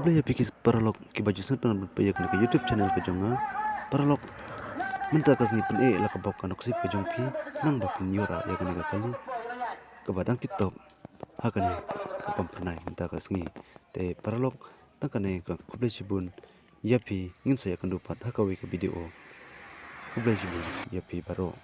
Kublaya pikis paralog ki baju santan berpaya ke YouTube channel ke jonga paralog menta kasni pen la ka bok kanok sip ke jong pi nang bapin yora ya kan kali ke badang TikTok hakane ke pampernai menta kasni de paralog takane ke kublay sibun ya pi ngin saya kan dupat hakawi ke video kublay sibun ya pi baro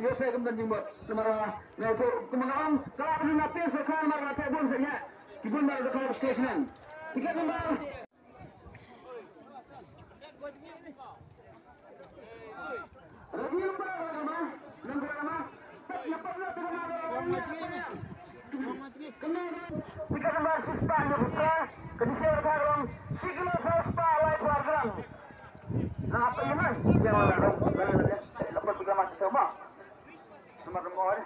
Yo saya kemudian jemput nomor itu kemenangan kalau ada napi sekarang nomor telepon saja kibun baru dekat stasiun tiket nomor tiket nomor sispa yang buka kedisian karong siglo sispa live program nah apa ini yang mana lepas tiga masih coba nomor